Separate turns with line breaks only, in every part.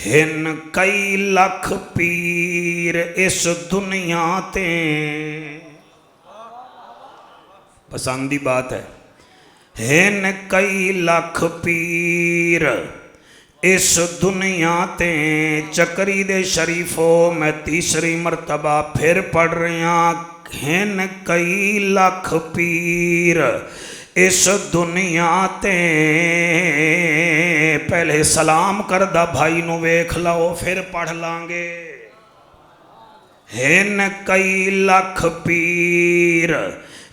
ہن کئی لکھ پیر اس دنیا تے، پسندی بات ہے، ہن کئی لکھ پیر اس دنیا تے، چکری دے شریفوں میں تیسری مرتبہ پھر پڑھ رہا، ہن کئی لکھ پیر اس دنیا تے، پہلے سلام کردہ بھائی نو ویکھ لاؤ پھر پڑھ لانگے، ہن کئی لکھ پیر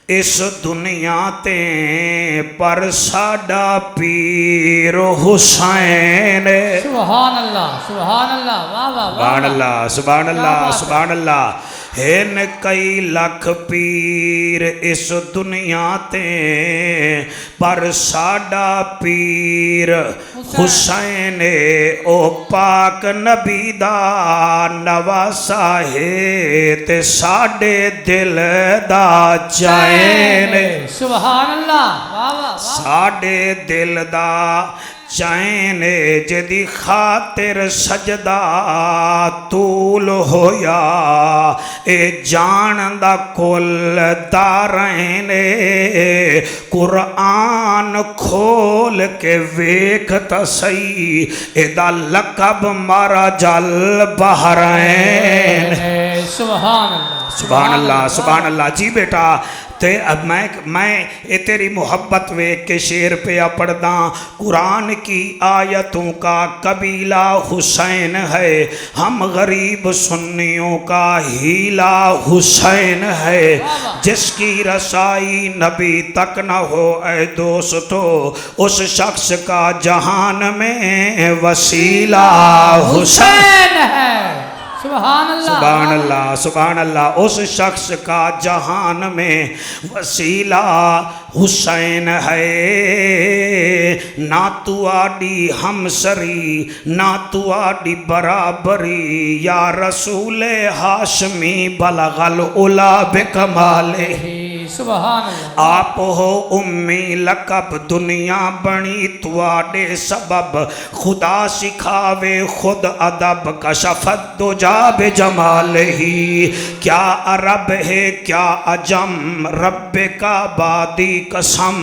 اس دنیا تے، پر ساڈا پیر حسین،
سبحان اللہ سبحان اللہ، واہ واہ
سبحان اللہ سبحان اللہ سبحان اللہ، ہن کئی لکھ پیر اس دنیا تے، پر ساڈا پیر حسین، او پاک نبی دا نواسا ہے تے ساڈے دل دا چین،
سبحان اللہ، واہ واہ،
ساڈے دل دا چین، جدی خاطر سجدہ طول ہویا، اے جان دا کل دارین، قرآن کھول کے ویکھتا سی، اے دا لقب مارا جل بحرین،
سبحان اللہ
سبحان اللہ سبحان اللہ۔ جی بیٹا تے اب میں تیری محبت ویکھ کے شعر پہ پڑھدا، قرآن کی آیتوں کا قبیلہ حسین ہے، ہم غریب سنیوں کا ہیلا حسین ہے، جس کی رسائی نبی تک نہ ہو اے دوستو، اس شخص کا جہان میں وسیلہ حسین
ہے، سبحان اللہ
سبحان اللہ سبحان اللہ، اس شخص کا جہان میں وسیلہ حسین ہے، نہ تو آڈی ہمسری نہ تو آڈی برابری، یا رسول ہاشمی بلغ العلا بکمالہ،
سبحان اللہ،
آپ ہو امی لقب دنیا بنی تواڈے سبب، خدا سکھاوے خود ادب کشفت دجا بجمالہ، کیا عرب ہے کیا عجم رب کا بادی قسم،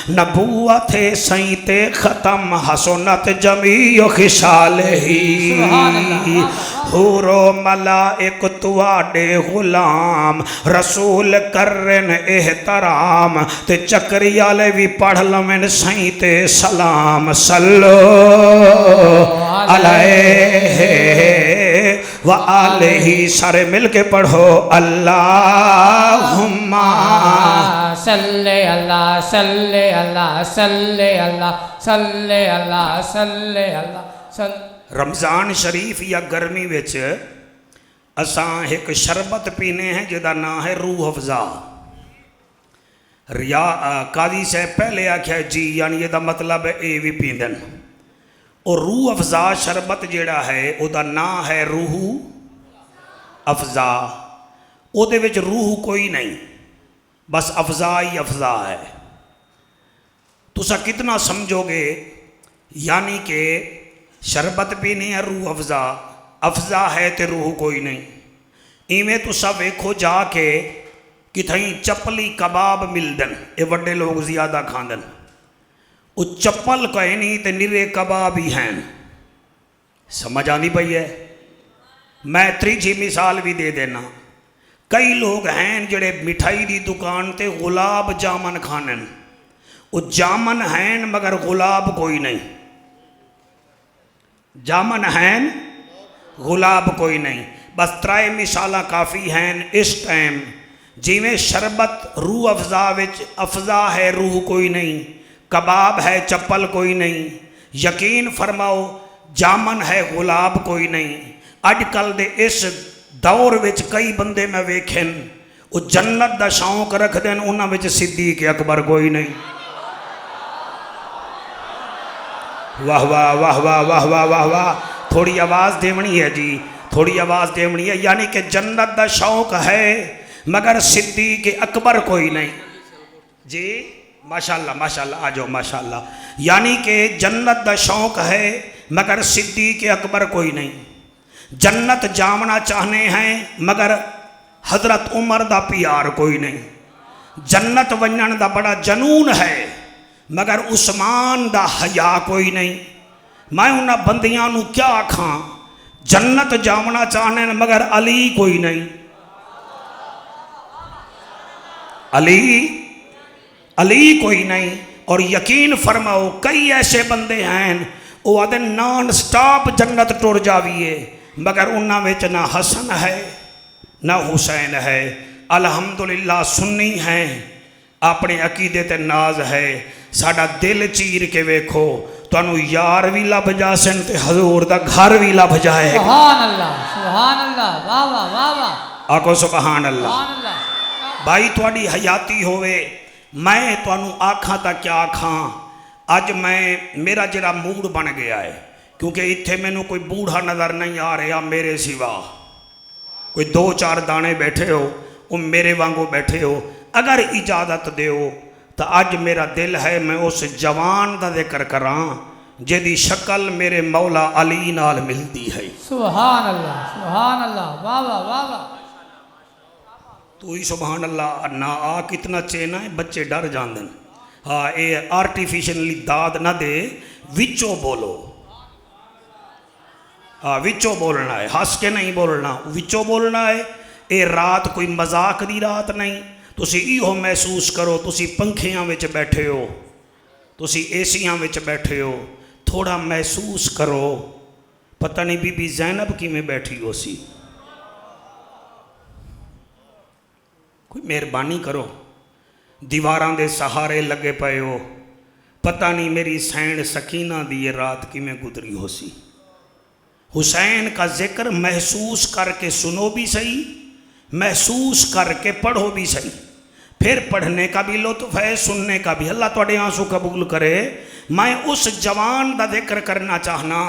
نبوت ہے سیت ختم حسنت جمیع خصالہ، حور و ملائک تواڈے غلام رسول کرن احترام، تے چکری والے بھی پڑھ لمن سیت سلام، صلو علیہ وآلہ، سارے مل کے پڑھو اللہم
صلی اللہ صلی اللہ صلی اللہ صلی اللہ صلی اللہ۔
رمضان شریف یا گرمی وچ اساں ایک شربت پینے ہیں جدا نام ہے روح افزا، قاضی صاحب پہلے آکھیا جی یعنی یہ دا مطلب ہے اے بھی پیندن، اور روح افزا شربت جیڑا ہے او دا نام ہے روح افزا، او دے وچ روح کوئی نہیں، بس افزا ہی افزا ہے، تسا کتنا سمجھو گے، یعنی کہ شربت پینے ہے روح افزا، افزا ہے تے روح کوئی نہیں، ایویں تسا ویکھو جا کے کتھائیں چپلی کباب ملدن، اے وڈے لوگ زیادہ کھاندن، او چپل کہیں نہیں تے نرے کباب ہی ہیں، سمجھ آنی پئی ہے؟ میں تریجی مثال بھی دے دینا، کئی لوگ ہیں جڑے مٹھائی دی دکان تے غلاب جامن کھانن، او جامن ہیں مگر غلاب کوئی نہیں، جامن ہیں غلاب کوئی نہیں، بس ترائے مثالہ کافی ہیں اس ٹائم، جیویں شربت روح افزا وچ افزا ہے روح کوئی نہیں، کباب ہے چپل کوئی نہیں، یقین فرماؤ جامن ہے غلاب کوئی نہیں، اج کل دے اس دور وچ کئی بندے میں ویکھن وہ جنت دا شوق رکھ دین، انہاں وچ صدیق اکبر کوئی نہیں، واہ واہ واہ واہ واہ واہ واہ واہ، تھوڑی آواز دیونی ہے جی، تھوڑی آواز دیونی ہے، یعنی کہ جنت دا شوق ہے مگر صدیق اکبر کوئی نہیں، جی ماشاءاللہ ماشاءاللہ آ جاؤ ماشاءاللہ، یعنی کہ جنت دا شوق ہے مگر صدیق اکبر کوئی نہیں. جنت جامنا چاہنے ہیں مگر حضرت عمر دا پیار کوئی نہیں. جنت ونجن دا بڑا جنون ہے مگر عثمان دا حیا کوئی نہیں. میں انہاں بندیاں نو کیا آکھاں جنت جامنا چاہنے ہیں مگر علی کوئی نہیں. علی کوئی نہیں. اور یقین فرماؤ کئی ایسے بندے ہیں وہ آدھے نان سٹاپ جنت ٹر جاویے مگر انہاں وچ نہ حسن ہے نہ حسین ہے. الحمدللہ سنی ہیں اپنے عقیدے تے ناز ہے. ساڈا دل چیر کے ویکھو تانوں یار بھی لب جاسن تے حضور دا گھر بھی لب جائے.
سبحان اللہ سبحان اللہ واہ واہ واہ واہ.
آکھو سبحان اللہ.
سبحان اللہ.
بھائی تواڈی حیاتی ہوئے میں تانوں آکھاں تا کیا آکھاں. اج میں میرا جڑا موڈ بن گیا ہے کیونکہ اتھے مینوں کوئی بوڑھا نظر نہیں آ رہا میرے سوا. کوئی 2-4 دانے بیٹھے ہو وہ میرے وانگو بیٹھے ہو. اگر اجازت دیو تو اج میرا دل ہے میں اس جوان دا ذکر کراں جدی شکل میرے مولا علی نال ملتی ہے.
سبحان اللہ واہ واہ واہ واہ.
تو ہی سبحان اللہ نہ آ کتنا چینا ہے بچے ڈر جاندن. ہاں اے آرٹیفیشلی داد نہ دے وچوں بولو. ہاں وچوں بولنا ہے ہس کے نہیں بولنا وچوں بولنا ہے. اے رات کوئی مذاق دی رات نہیں. تسی ایہو محسوس کرو تسی پنکھیاں وچ بیٹھے ہو تسی ایسیاں وچ بیٹھے ہو. تھوڑا محسوس کرو پتہ نہیں بی بی زینب کی میں بیٹھی ہو سی. کوئی مہربانی کرو دیواراں دے سہارے لگے پئے ہو پتہ نہیں میری سین سکینہ دی یہ رات کی میں گزری ہو سی. حسین کا ذکر محسوس کر کے سنو بھی صحیح محسوس کر کے پڑھو بھی صحیح. پھر پڑھنے کا بھی لطف ہے سننے کا بھی. اللہ تواڈے آنسو قبول کرے. میں اس جوان دا ذکر کرنا چاہنا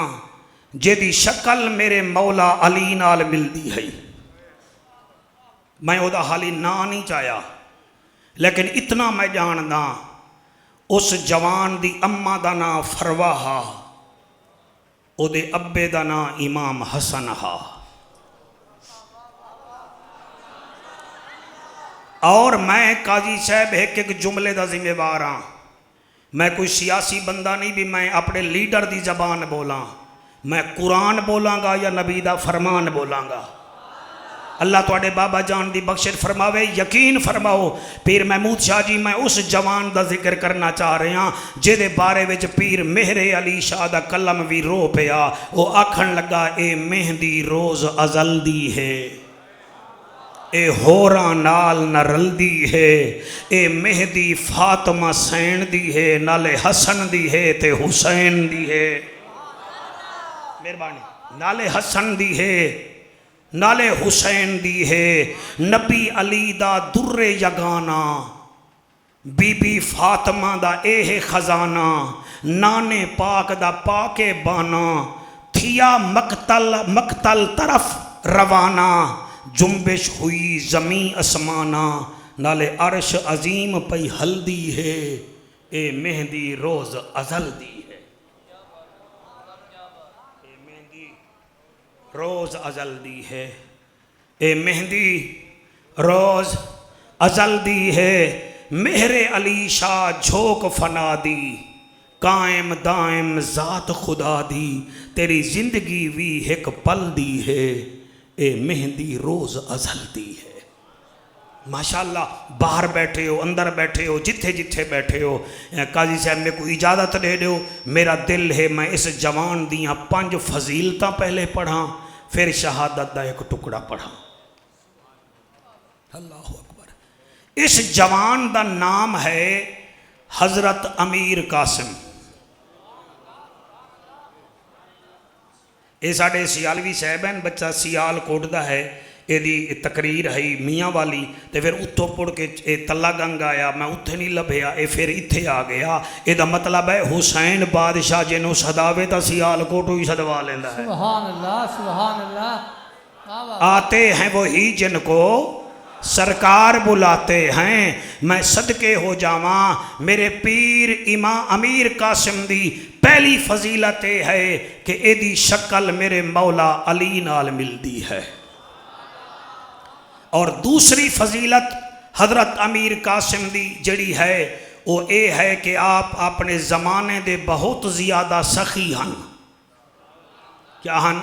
جیدی شکل میرے مولا علی نال ملتی ہے. میں او دا حالی نا نہیں چاہیا لیکن اتنا میں جاندا اس جوان دی اماں دا نام فروا ہا او دے ابے دا نام امام حسن ہا. اور میں قاضی صاحب ایک جملے دا ذمہ وار ہاں. میں کوئی سیاسی بندہ نہیں بھی میں اپنے لیڈر دی زبان بولاں. میں قرآن بولاں گا یا نبی دا فرمان بولاں گا. اللہ تواڈے بابا جان دی بخشش فرماوے. یقین فرماؤ پیر محمود شاہ جی میں اس جوان دا ذکر کرنا چاہ رہے ہاں جے بارے وچ پیر مہر علی شاہ دا کلم بھی رو پیا. وہ آکھن لگا اے مہندی روز ازل دی ہے اے ہوراں نال نہ رلدی ہے. اے مہدی فاطمہ سین دی ہے نالے حسن دی ہے تے حسین دی ہے. مہربانی نالے حسن دی ہے نالے حسین دی ہے. نبی علی دا در یگانا بی بی فاطمہ دا اے خزانہ نانے پاک دا پاک بانا تھیا مقتل طرف روانہ جنبش ہوئی زمین اسمانہ نالے عرش عظیم پئی ہلدی ہے. اے مہندی روز ازل دی ہے. اے مہندی روز ازل دی ہے. اے مہندی روز ازل دی ہے. مہر علی شاہ جھوک فنا دی قائم دائم ذات خدا دی تیری زندگی بھی ایک پل دی ہے. اے مہندی روز ازل دی ہے. ماشاءاللہ باہر بیٹھے ہو اندر بیٹھے ہو جتھے جتھے بیٹھے ہو قاضی صاحب میں کو اجازت دے دو. میرا دل ہے میں اس جوان دیاں 5 فضیلتاں پہلے پڑھاں پھر شہادت دا ایک ٹکڑا پڑھاں. اللہ اکبر. اس جوان دا نام ہے حضرت امیر قاسم. یہ ساڑھے سیالوی صاحب ہیں بچہ سیال کوٹ دا ہے. یہ دی تقریر ہے میاں والی تے پھر اتھو پڑھ کے تلا گنگ آیا میں اتھے نہیں لبھیا یہ پھر اتھے آ گیا. یہ دا مطلب ہے حسین بادشاہ جنہوں صداوے تا سیال کوٹو ہی صدوا لیندہ ہے.
سبحان اللہ سبحان اللہ.
آتے ہیں وہی جن کو سرکار بلاتے ہیں. میں صدقے ہو جاواں میرے پیر امام امیر قاسم دی پہلی فضیلت یہ ہے کہ ایدی شکل میرے مولا علی نال ملدی ہے. اور دوسری فضیلت حضرت امیر قاسم دی جڑی ہے وہ اے ہے کہ آپ اپنے زمانے دے بہت زیادہ سخی ہن. کیا ہن؟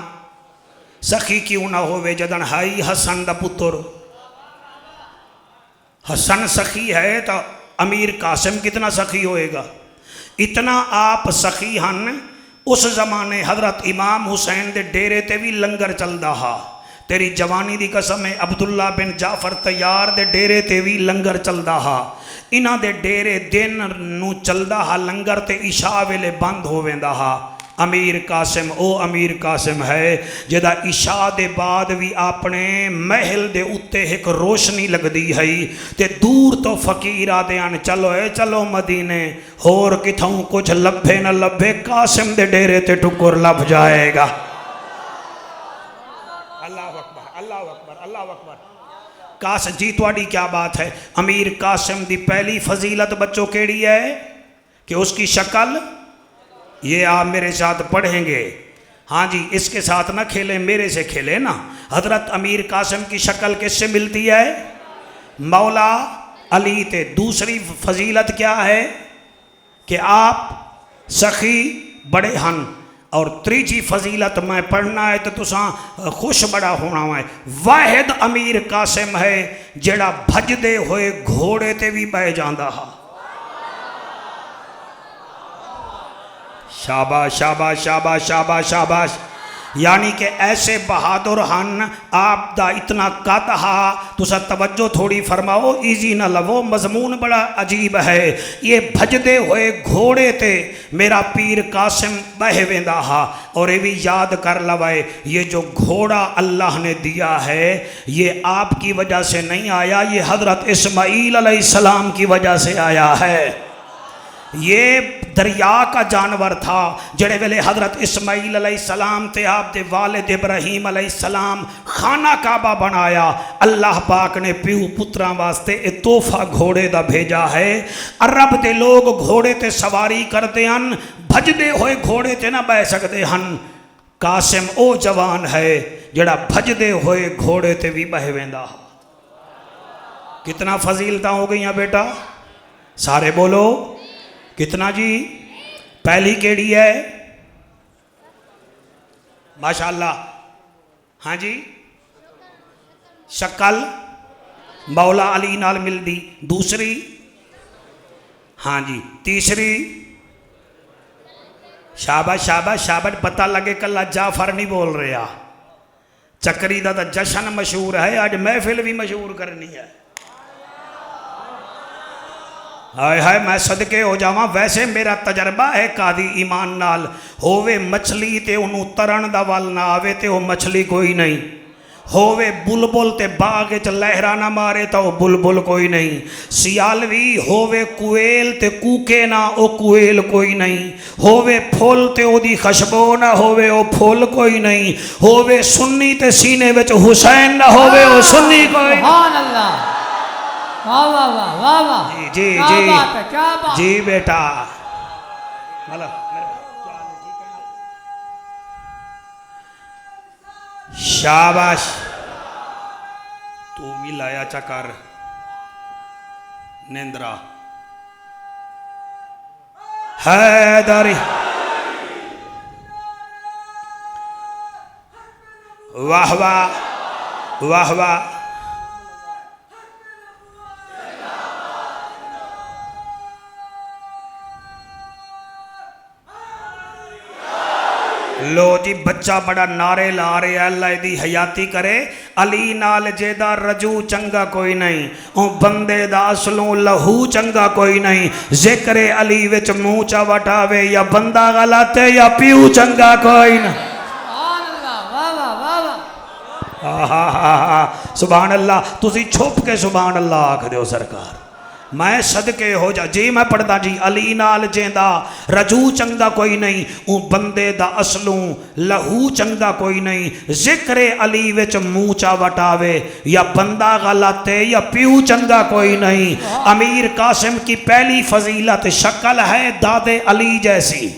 سخی کیوں نہ ہوئے جدن ہائی حسن دا پتر. حسن سخی ہے تو امیر قاسم کتنا سخی ہوئے گا. اتنا آپ سخی ہن. اس زمانے حضرت امام حسین دے ڈیرے تے بھی لنگر چلدا ہا. تیری جوانی دی قسم ہے عبداللہ بن جعفر طیار دے ڈیرے تے بھی لنگر چلدا ہا. انہاں دے ڈیرے دن نو چلدا ہا لنگر تے عشاء ویلے بند ہو ویندا ہا. امیر قاسم او امیر قاسم ہے جدا عشاء دے بعد بھی اپنے محل دے اتے ایک روشنی لگ دی ہے تے دور تو فقیر آدے آن چلو اے چلو مدینے ہور کتھوں کچھ لبھے نہ لبھے قاسم دے ڈیرے تے ٹکر لب جائے گا. اللہ اکبر اللہ اکبر اللہ اکبر. قاسم جی تواڈی کیا بات ہے. امیر قاسم دی پہلی فضیلت بچوں کیڑی ہے کہ اس کی شکل. یہ آپ میرے ساتھ پڑھیں گے. ہاں جی اس کے ساتھ نہ کھیلیں میرے سے کھیلیں نا. حضرت امیر قاسم کی شکل کس سے ملتی ہے؟ مولا علی تے. دوسری فضیلت کیا ہے کہ آپ سخی بڑے ہن. اور تیجی فضیلت میں پڑھنا ہے تو تساں خوش بڑا ہونا ہے. واحد امیر قاسم ہے جڑا بھج دے ہوئے گھوڑے تے بھی بہ جاندا ہا. شاباش شاباش شاباش شاباش شاباش. یعنی کہ ایسے بہادر ہن. آپ دا اتنا قد ہا. تسا توجہ تھوڑی فرماؤ ایزی نہ لو مضمون بڑا عجیب ہے. یہ بھجدے ہوئے گھوڑے تے میرا پیر قاسم بہ ویندا ہا. اور یہ بھی یاد کر لوائے یہ جو گھوڑا اللہ نے دیا ہے یہ آپ کی وجہ سے نہیں آیا. یہ حضرت اسماعیل علیہ السلام کی وجہ سے آیا ہے. یہ دریا کا جانور تھا جڑے ویلے حضرت اسماعیل علیہ السلام تے آپ دے والد ابراہیم علیہ السلام خانہ کعبہ بنایا. اللہ پاک نے پیو پتراں واسطے ایک تحفہ گھوڑے دا بھیجا ہے. عرب دے لوگ گھوڑے تے سواری کرتے ہن. بھجدے ہوئے گھوڑے تے نہ بہ سکتے ہن. قاسم او جوان ہے جڑا بھجدے ہوئے گھوڑے تے بھی بہ ویندا. کتنا فضیلتاں ہو گئیاں بیٹا سارے بولو کتنا جی. پہلی کیڑی ہے ماشاءاللہ. ہاں جی شکل مولا علی نال مل دی. دوسری ہاں جی. تیسری شاباش شاباش شاباش. پتہ لگے کلا جعفر نہیں بول رہا. چکری دا جشن مشہور ہے. آج محفل بھی مشہور کرنی ہے. ہائے ہائے میں صدقے ہو جاواں. ویسے میرا تجربہ ہے قاضی ایمان نال ہووے مچھلی تے انہوں ترن دا وال نہ آوے تے وہ مچھلی کوئی نہیں. ہووے بلبل تے باغ چ لہرا نہ مارے تو وہ بلبل کوئی نہیں. سیالوی ہووے کویل تے کوکے نہ او کویل کوئی نہیں. ہووے پھول تے او دی خشبو نہ ہووے او پھول کوئی نہیں. ہووے سنی تے سینے وچ حسین نہ ہووے او سنی کوئی.
سبحان اللہ. واہ واہ واہ واہ واہ.
جی جی
کیا
جی
بات ہے کیا بات.
جی بیٹا شاباش. تو بھی لایا چکر نیندرا حیدری. واہ واہ واہ واہ. لو جی بچہ بڑا نعرے لا رہے اللہ دی حیاتی کرے. علی نال جیدہ رجو چنگا کوئی نہیں. او بندے دا اصلوں لہو چنگا کوئی نہیں. ذکر علی وچ منہ چا وٹاوے یا بندہ غلط ہے یا پیو چنگا کوئی نہیں.
سبحان اللہ. واہ واہ واہ
واہ. سبحان اللہ. تسی چھپ کے سبحان اللہ آکھ دیو سرکار. میں صدقے ہو جا جی میں پڑھدا جی. علی نال جیندا رجو چنگا کوئی نہیں. او بندے دا اصلوں لہو چنگا کوئی نہیں. ذکر علی وچ منہ چا وٹاوے یا بندہ غلط ہے یا پیو چنگا کوئی نہیں. امیر قاسم کی پہلی فضیلت شکل ہے داد علی جیسی.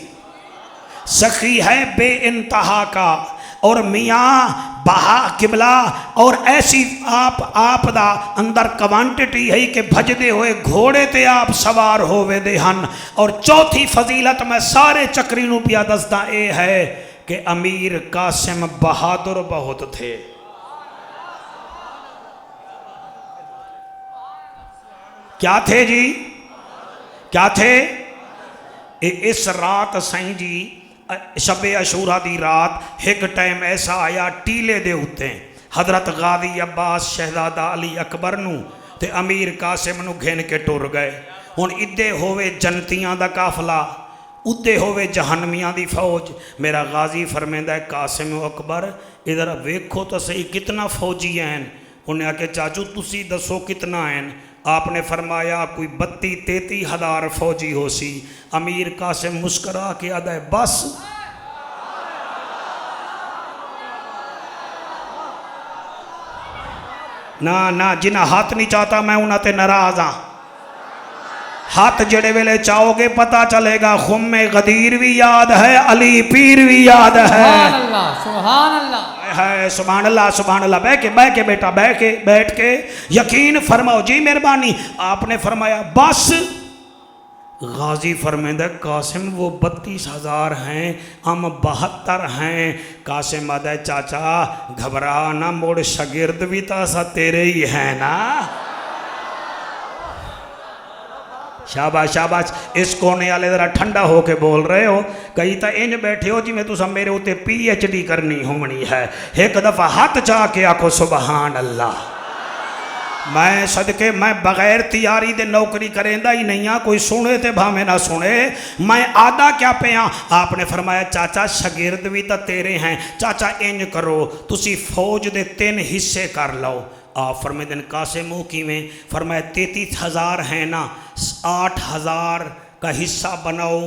سخی ہے بے انتہا کا، اور میاں بہا قبلہ اور ایسی آپ دا اندر کوانٹٹی ہے کہ بھجدے ہوئے گھوڑے تے آپ سوار ہوئے دے ہن۔ اور چوتھی فضیلت میں سارے چکری نو پیا دستا اے ہے کہ امیر قاسم بہادر بہت تھے۔ کیا تھے جی؟ کیا تھے؟ اس رات سائیں جی شب عاشوراء دی رات ایک ٹائم ایسا آیا ٹیلے دے ہوتے ہیں حضرت غازی عباس شہزادہ علی اکبر نو تے امیر قاسم نو گھن کے ٹر گئے۔ ہن ادے ہوئے جنتیاں دا قافلہ، ادے ہوئے جہنمیاں دی فوج۔ میرا غازی فرمیندہ ہے قاسم اکبر ادھر ویکھو تو صحیح کتنا فوجی ہیں۔ انہیں آ کے چاچو تسی دسو کتنا ہیں؟ آپ نے فرمایا کوئی 32-33 ہزار فوجی ہو سی۔ امیر قاسم مسکرا کے آدھا ہے بس نہ جنہ ہاتھ نہیں چاہتا میں انہاں تے ناراض ہاں۔ ہاتھ جڑے ویلے چاہو گے پتہ چلے گا خم غدیر بھی یاد ہے، علی پیر بھی یاد ہے۔
سبحان اللہ سبحان اللہ
ہے سبحان اللہ سبحان اللہ۔ بہ کے بیٹا بیٹھ کے یقین فرماؤ جی مہربانی۔ آپ نے فرمایا بس۔ غازی فرمیندہ قاسم وہ 32,000 ہیں، ہم 72 ہیں۔ قاسم آدھا چاچا گھبرا نہ، موڑ شاگرد بھی تاسا تیرے ہی ہیں نا۔ شاباش شاباش۔ اس کونے والے ذرا ٹھنڈا ہو کے بول رہے ہو، کئی تا انج بیٹھے ہو جی میں تسا میرے ہوتے PhD کرنی ہونی ہے۔ ایک دفعہ ہاتھ چاہ کے آکھو سبحان اللہ۔ میں صدقے میں بغیر تیاری دے نوکری کریندا ہی نہیں ہاں، کوئی سنے تے بھامے نہ سنے، میں آدھا کیا پیاں۔ آپ نے فرمایا چاچا شاگرد بھی تا تیرے ہیں، چاچا انج کرو تسی فوج دے 3 حصے کر لو۔ آپ فرمائے دن قاسم ہو کی میں فرمایا 33,000 ہیں نا، 8,000 کا حصہ بناؤ،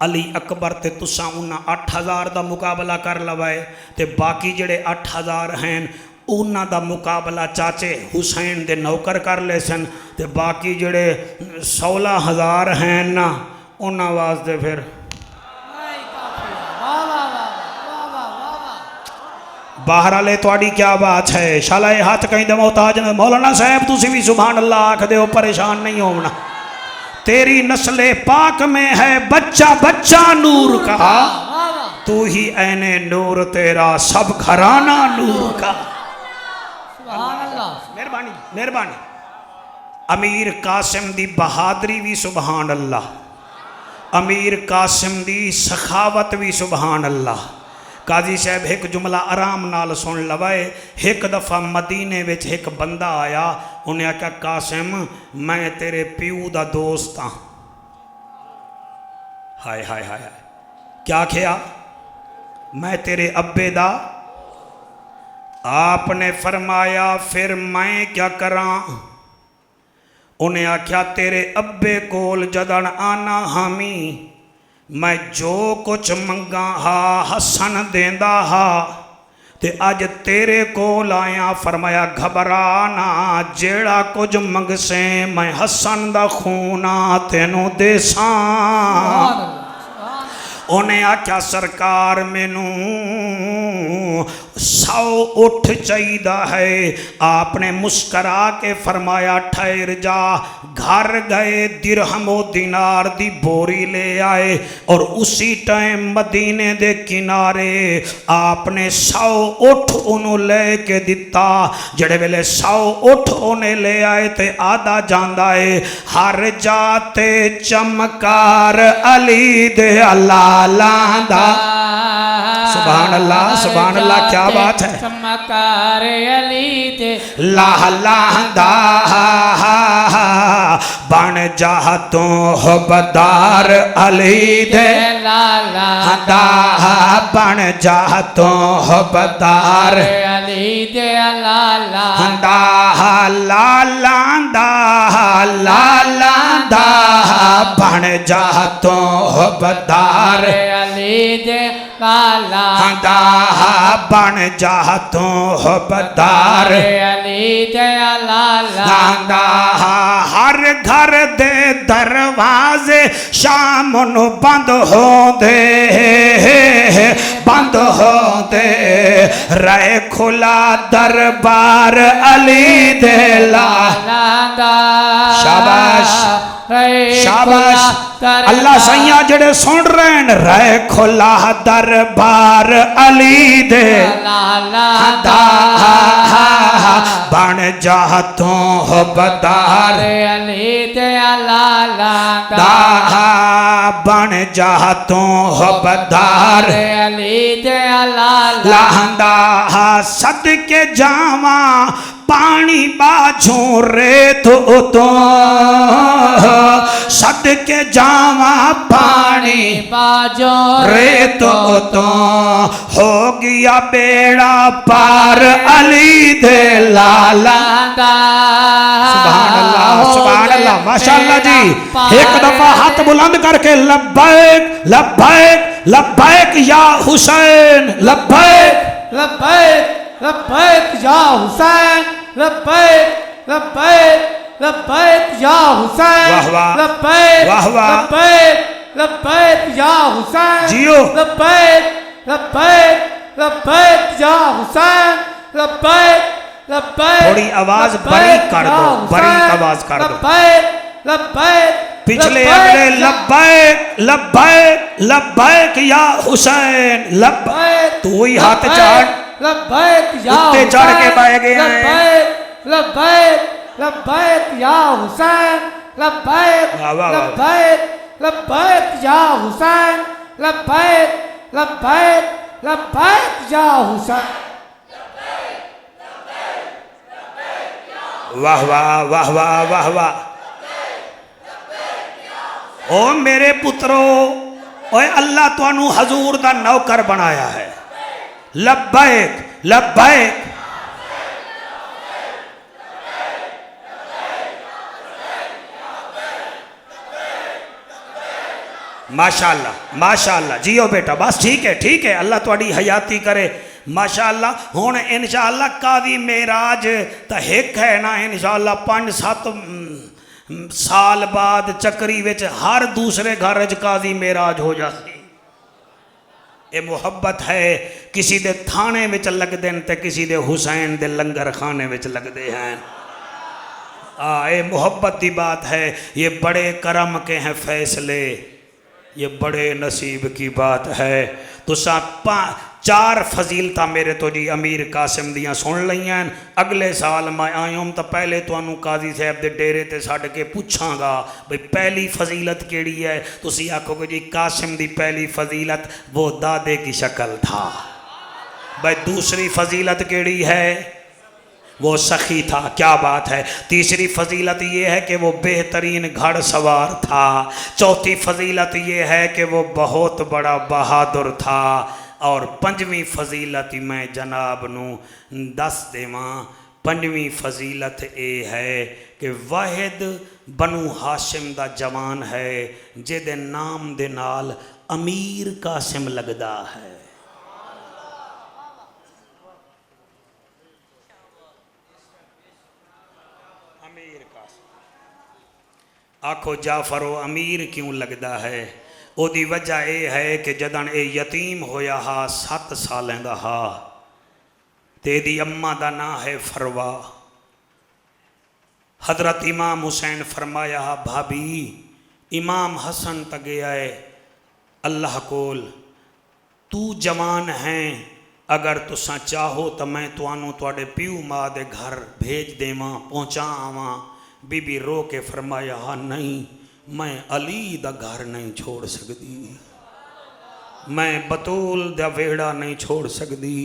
علی اکبر تے تساں انہاں 8,000 دا مقابلہ کر لوائے، تے باقی جڑے 8,000 ہیں انہاں دا مقابلہ چاچے حسین دے نوکر کر لے سن، تے باقی جڑے 16,000 ہیں نا انہاں واسطے پھر بہرحال تواڈی کیا بات ہے؟ شالا یہ ہاتھ کہیں دے محتاج نہ۔ مولانا صاحب تسی بھی سبحان اللہ آکھ دے ہو، پریشان نہیں ہونا۔ تیری نسل پاک میں ہے بچہ بچہ نور کا، تو ہی عین نور تیرا سب گھرانہ نور کا۔
سبحان اللہ
مہربانی مہربانی۔ امیر قاسم دی بہادری بھی سبحان اللہ، امیر قاسم دی سخاوت بھی سبحان اللہ۔ قاضی صاحب ایک جملہ آرام نال سن لوائے۔ ایک دفعہ مدینے وچ ایک بندہ آیا، انہیں کہا قاسم میں تیرے پیو دا دوست ہاں۔ ہائے ہائے ہائے، کیا کیا؟ میں تیرے ابے دا۔ آپ نے فرمایا پھر میں کیا کراں؟ انہیں آکھیا تیرے ابے کول جدن آنا ہامی، میں جو کچھ منگا ہا حسن دیندا ہا، تے اج تیرے کول آیا۔ فرمایا گھبرانا، جیڑا کچھ منگ سے میں حسن دا خونا تینوں دے ساں۔ انہیں آکھیا سرکار مینوں 100 اٹھ چاہیدہ ہے۔ آپ نے مسکرا کے فرمایا ٹھہر جا۔ گھر گئے، درہم و دینار دی بوری لے آئے، اور اسی ٹائم مدینے دے کنارے آپ نے 100 اٹھ انہوں لے کے دیتا۔ جڑے ویلے 100 اٹھ انہیں لے آئے تے آدھا جاندہ ہے ہر جاتے چمکار علی دے اللہ لاندہ۔ سبحان اللہ سبحان اللہ، کیا بات ہے؟
چمکار علی دے
لاہ لاندہ بن جاہتوں حبدار علی دے لاندہ، بن جاہتوں حبدار
علی دے لاندہ،
لاندہ لاندہ لاندہ دا بن جا تو حبدار
علی دے لالا
دا بن جا تو حبدار
علی دے لالا
دا ہر گھر دے دروازے شام نو بند ہو دے بند ہو دے رہے کھلا دربار علی دے لالا شاباش شاباش اللہ سیاں جڑے سن رہے ہیں رہے کھلا دربار علی دے لالا بن جا تو حبدار
علی دے لالا
بن جا تو حبدار
علی دے لالا
لہندا صدقے جاواں پانی باجھوں ریت اتوں صدقے جاواں پانی
باجو
ریت اتوں ہو گیا بیڑا پار علی دے لالا سبحان اللہ ماشاءاللہ جی ایک دفعہ ہاتھ بلند کر کے لبیک لبیک لبیک یا حسین لبیک
لبیک لبیک یا حسین لبیک لبیک لبیک یا حسین
واہ واہ
لبیک
واہ واہ
لبیک لبیک یا حسین
جیو
لبیک لبیک لبیک یا حسین لبیک لبیک
تھوڑی آواز بریک کر دو بریک آواز کر دو
لبیک لبیک
پچھلے اگلے لبیک لبیک لبیک یا حسین لبیک تو ہی ہاتھ چاڑ
لبیک یا
اتے چڑھ کے بائے گئے ہیں
لبیک لبیک لبیک یا حسین لبیک
واہ واہ واہ
لبیک لبیک یا حسین لبیک لبیک لبیک یا حسین
واہ واہ واہ واہ واہ واہ او میرے پترو اوے اللہ تو انو حضور دا نوکر بنایا ہے لبیک لبیک ماشاءاللہ ماشاءاللہ جیو بیٹا بس ٹھیک ہے اللہ تواڈی حیاتی کرے ماشاءاللہ ہون انشاءاللہ قاضی معراج تا ہک ہے نا انشاءاللہ 5-7 سال بعد چکری وچ ہر دوسرے گھر وچ قاضی معراج ہو جاسی اے محبت ہے کسی دے تھانے وچ لگ دین تے کسی دے حسین دے لنگر خانے وچ لگ دے ہیں اے محبت دی بات ہے یہ بڑے کرم کے ہیں فیصلے یہ بڑے نصیب کی بات ہے تو 4 فضیلتہ میرے تو جی امیر قاسم دیاں سن لئیاں اگلے سال میں آئیں ہوں تو پہلے تو انہوں قاضی صاحب دے ڈیرے تے ساڑھ کے پوچھاں گا بھئی پہلی فضیلت کیڑی ہے تو سی آکھو کہ جی قاسم دی پہلی فضیلت وہ دادے کی شکل تھا بھئی دوسری فضیلت کیڑی ہے وہ سخی تھا کیا بات ہے تیسری فضیلت یہ ہے کہ وہ بہترین گھڑ سوار تھا چوتھی فضیلت یہ ہے کہ وہ بہت بڑا بہادر تھا اور 5ویں فضیلت میں جناب نو دس دیواں 5ویں فضیلت اے ہے کہ واحد بنو ہاشم دا جوان ہے جے دے نام دے نال امیر قاسم لگدا ہے آکھو جعفر و امیر کیوں لگدا ہے او دی وجہ اے ہے کہ جدن اے یتیم ہویا ہا 7 سالیں دا ہا تے دی اماں دا نا ہے فروا حضرت امام حسین فرمایا ہا بھابی امام حسن تگے آئے اللہ کول تو جوان ہیں اگر تساں چاہو تو میں توانو توڑے پیو ماں دے گھر بھیج دیواں پہنچا آواں بی بی رو کے فرمایا ہاں نہیں میں علی دا گھر نہیں چھوڑ سکتی میں بطول دا ویڑا نہیں چھوڑ سکتی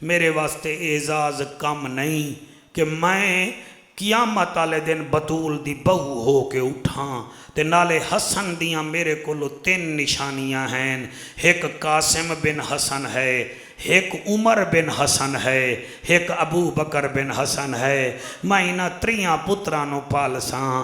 میرے واسطے اعزاز کم نہیں کہ میں قیامت والے دن بطول دی بہو ہو کے اٹھاں تے نالے حسن دیاں میرے کولو 3 نشانیاں ہیں ایک قاسم بن حسن ہے ایک عمر بن حسن ہے ایک ابو بکر بن حسن ہے میں انہاں 3 پترانو پالساں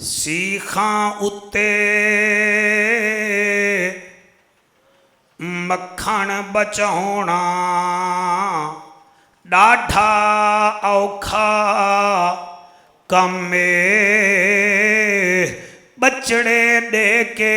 ਸੀਖਾਂ ਉੱਤੇ ਮੱਖਣ ਬਚਾਉਣਾ ਡਾਢਾ ਔਖਾ ਕੰਮ ਏ, ਬਚੜੇ ਦੇ ਕੇ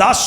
10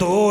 2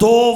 2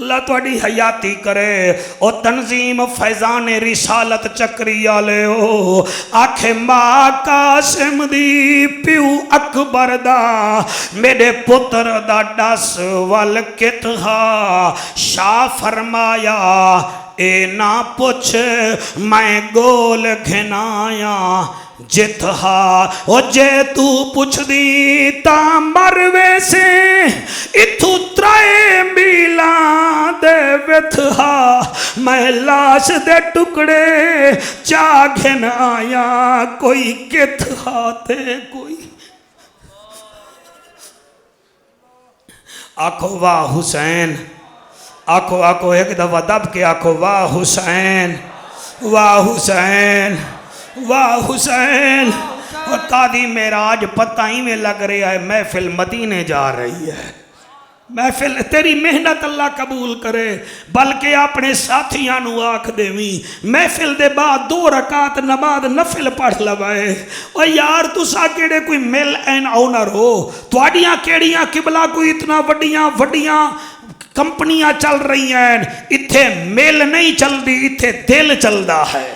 اللہ تھوڑی حیاتی کرے او تنظیم فیضان رسالت چکری والے ہو آکھے ماں قاسم دی پیو اکبر دا میرے پتر دا ڈس ول کتھا شاہ فرمایا اے نہ پوچھ میں گول گھنایا جتھا او جے تو پوچھ دی تا مروے سے اتھو ترائے میلان دے وتھا میں لاش دے ٹکڑے چاگھن آیا کوئی کتھا تے کوئی آکھو واہ حسین آکھو آکھو ایک دفعہ دب کے آکھو واہ حسین واہ حسین واہ حسین اور قاضی معراج پتہ ہی میں لگ رہا ہے محفل مدینے جا رہی ہے محفل تیری محنت اللہ قبول کرے بلکہ اپنے ساتھیاں نو آکھ دیویں محفل دے بعد 2 رکعت نماز نفل پڑھ لوائے اور یار تسا کیڑے کوئی مل این آنر ہو تواڈیاں کیڑیاں قبلہ کوئی اتنا وڈیاں کمپنیاں چل رہی ہیں اتھے میل نہیں چل دی اتھے دل چل دا ہے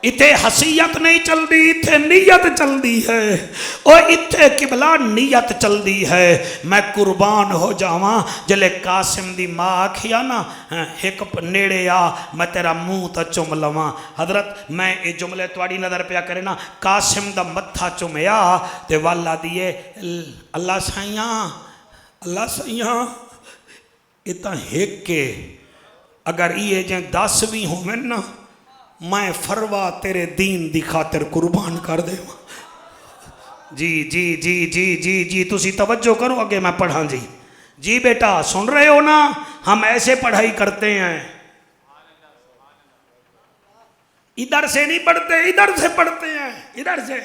اتھے حسیت نہیں چل دی اتھے نیت چل دی ہے اور اتھے قبلہ نیت چل دی ہے میں قربان ہو جاواں جلے قاسم دی ماں آکھیا نا ایک نیڑے آ میں تیرا منہ تا چم لواں حضرت میں یہ جملے تواڈی نظر پیا کرے نا قاسم دا متھا چمیا تے والا دیے اللہ سائیاں اتنا ایک کے اگر یہ جن 10 بھی ہوں میں نا میں فروا تیرے دین دی خاطر قربان کر دے جی جی جی جی جی جی تسی توجہ کرو اگے میں پڑھاں جی بیٹا سن رہے ہو نا ہم ایسے پڑھائی کرتے ہیں ادھر سے نہیں پڑھتے ادھر سے پڑھتے ہیں ادھر سے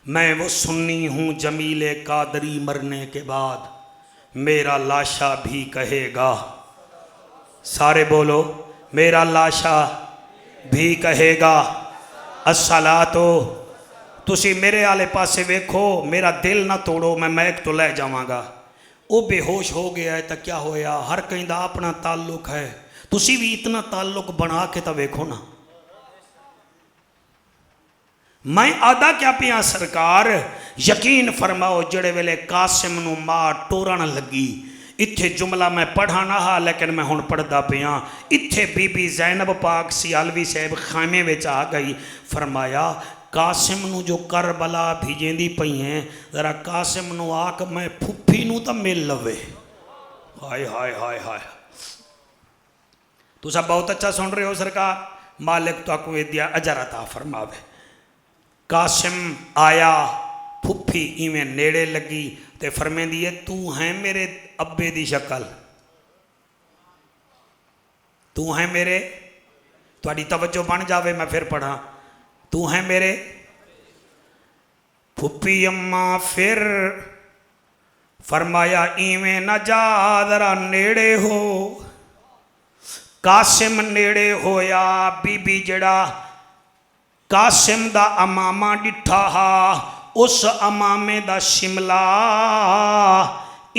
میں وہ سنی ہوں جمیل قادری مرنے کے بعد میرا لاشا بھی کہے گا سارے بولو میرا لاشا بھی کہے گا الصلاۃ تسی میرے آلے پاسے ویکھو میرا دل نہ توڑو میں میک تو لے جاواں گا وہ بے ہوش ہو گیا ہے تا کیا ہویا ہر کہیں دا اپنا تعلق ہے تسی بھی اتنا تعلق بنا کے تا ویکھو نا میں آدھا کیا پیا سرکار یقین فرماؤ جڑے ویلے قاسم نو ماں ٹورن لگی اتھے جملہ میں پڑھا نہ ہا لیکن میں ہن پڑھدا پیا اتھے بی بی زینب پاک سیالوی صاحب خیمے وچ آ گئی فرمایا قاسم نو جو کربلا بھیجیندی پئی ہیں ذرا قاسم نو آک میں پھپھی نو تا مل لوے ہائے ہائے ہائے ہائے تو سب بہت اچھا سن رہے ہو سرکار مالک تو کو دیا اجر عطا فرماوے قاسم آیا پھپھی ایویں نیڑے لگی تے فرمیں دیئے تو ہیں میرے ابے دی شکل تو ہیں میرے تواڈی توجہ بن جاوے میں پھر پڑھا تو ہیں میرے پھپھی اماں پھر فرمایا ایویں نہ جا ذرا نیڑے ہو قاسم نیڑے ہویا بی بی جڑا قاسم دا امامہ ڈٹھا ہا اس امامے دا شملہ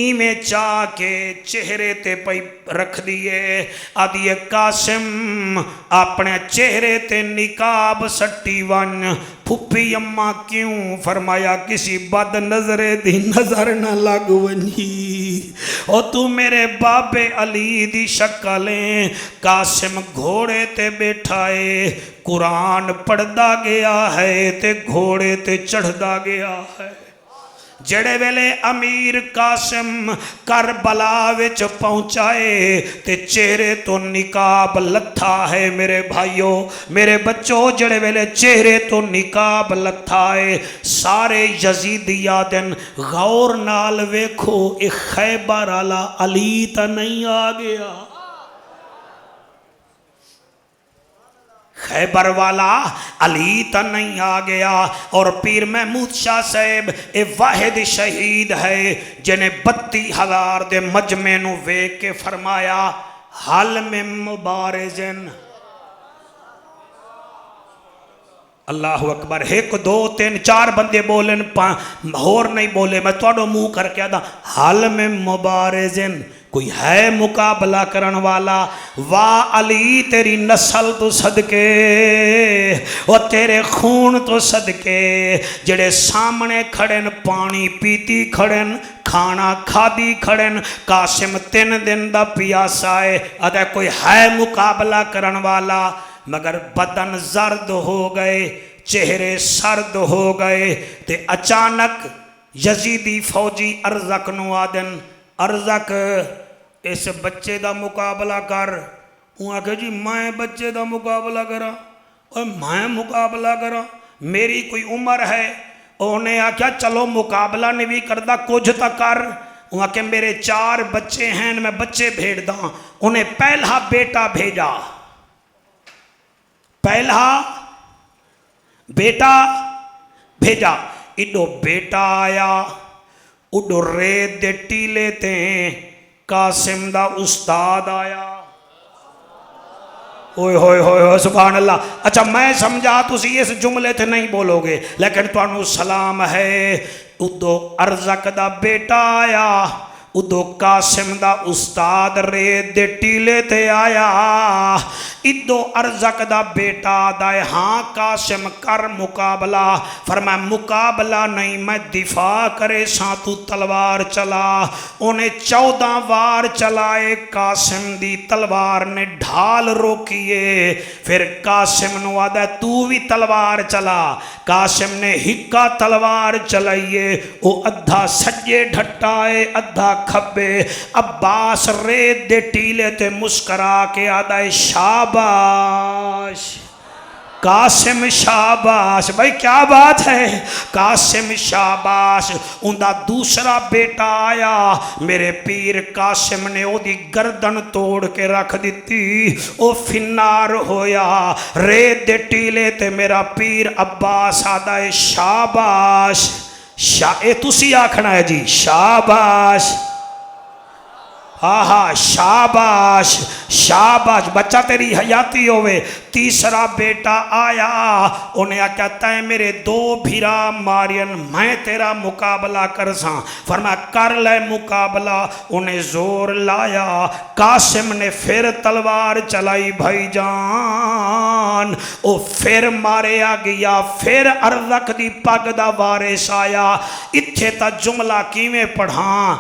ایمیں چاہ کے چہرے تے پئی رکھ دیئے آدھیے قاسم اپنے چہرے تے نقاب سٹی ون پھپھی اماں کیوں فرمایا کسی بد نظرے دی نظر نہ لگ ونی او تو میرے بابے علی دی شکلیں قاسم گھوڑے تے بیٹھائے قرآن پڑھدا گیا ہے تے گھوڑے تے چڑھدا گیا ہے جڑے ویلے امیر قاسم کربلا وچ پہنچائے تے چہرے تو نقاب لتھا ہے میرے بھائیوں میرے بچوں جڑے ویلے چہرے تو نقاب لتھا ہے سارے یزیدیاتن غور نال ویکھو اے خیبر والا علی تا نہیں آ گیا خیبر والا علی تا نہیں آ گیا اور پیر محمود شاہ صاحب اے واحد شہید ہے جنہیں 32,000 دے مجمع نو ویک کے فرمایا حل میں مبارزن اللہ اکبر. ایک دو تین چار بندے بولن اور نہیں بولے. میں تھوڑا منہ کر کے آدھا حال میں مبارزن کوئی ہے مقابلہ کرن والا. واہ علی تیری نسل تو صدقے وہ تیرے خون تو صدقے جڑے سامنے کھڑن پانی پیتی کھڑن کھانا کھادی کھڑن. قاسم 3 دن دا پیاسا ہے. ادا کوئی ہے مقابلہ کرن والا مگر بدن زرد ہو گئے چہرے سرد ہو گئے. تے اچانک یزیدی فوجی ارزق نو آدن ارزق اس بچے دا مقابلہ کر. وہ آکھے جی میں بچے دا مقابلہ کرا اور میں مقابلہ کرا میری کوئی عمر ہے. انہیں آکھا چلو مقابلہ نہیں بھی کردہ کچھ تا کر. وہ آکھے میرے 4 بچے ہیں میں بچے بھیڑ دا. انہیں پہلا بیٹا بھیجا. پہلا بیٹا بھیجا. اڈو بیٹا آیا اڈو ریت دے ٹیلے تے قاسم دا استاد آیا. ہوئے ہوئے ہوئے سبحان اللہ. اچھا میں سمجھا تسی اس جملے تھے نہیں بولو گے لیکن تو انہوں سلام ہے. ادو ارزق دا بیٹا آیا ادو قاسم دا استاد ریت دے ٹیلے تے آیا. ادو ارزق دا بیٹا دائے ہاں قاسم کر مقابلہ. فرمایا مقابلہ نہیں میں دفاع کرے ساں تو تلوار چلا. انہیں 14 وار چلائے. قاسم دی تلوار نے ڈھال روکیے. پھر قاسم نو آدھا تو بھی تلوار چلا. قاسم نے ہکا تلوار چلائیے. وہ ادھا سجے ڈھٹائے ادھا کھبے. عباس ریت دے ٹیلے تے مسکرا کے آدھا شاباش قاسم شاباش. بھائی کیا بات ہے قاسم شاباش. اندھا دوسرا بیٹا آیا میرے پیر قاسم نے او دی گردن توڑ کے رکھ دیتی. او فنار ہویا. ریت دے ٹیلے تے میرا پیر عباس آدھا شاباش. اے تسی آکھنا ہے جی شاباش. آہا شاباش شاباش بچہ تیری حیاتی ہوئے. تیسرا بیٹا آیا انہیں آکھا تائیں میرے 2 بھیرا مارین میں تیرا مقابلہ کرساں. فرمایا کر لے مقابلہ. انہیں زور لایا. قاسم نے پھر تلوار چلائی بھائی جان. او پھر مارے آ گیا. پھر ارزق دی پگ دا وارث آیا. اتھے تا جملہ کیویں پڑھاں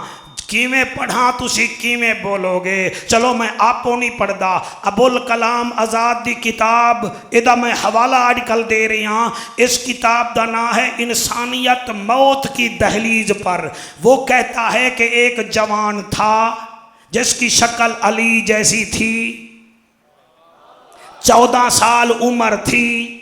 کیویں پڑھاں تسی کیویں بولو گے. چلو میں آپوں نہیں پڑھ دا. ابوالکلام آزاد دی کتاب ادا میں حوالہ آج کل دے رہی ہاں. اس کتاب دا نام ہے انسانیت موت کی دہلیز پر. وہ کہتا ہے کہ ایک جوان تھا جس کی شکل علی جیسی تھی. 14 سال عمر تھی.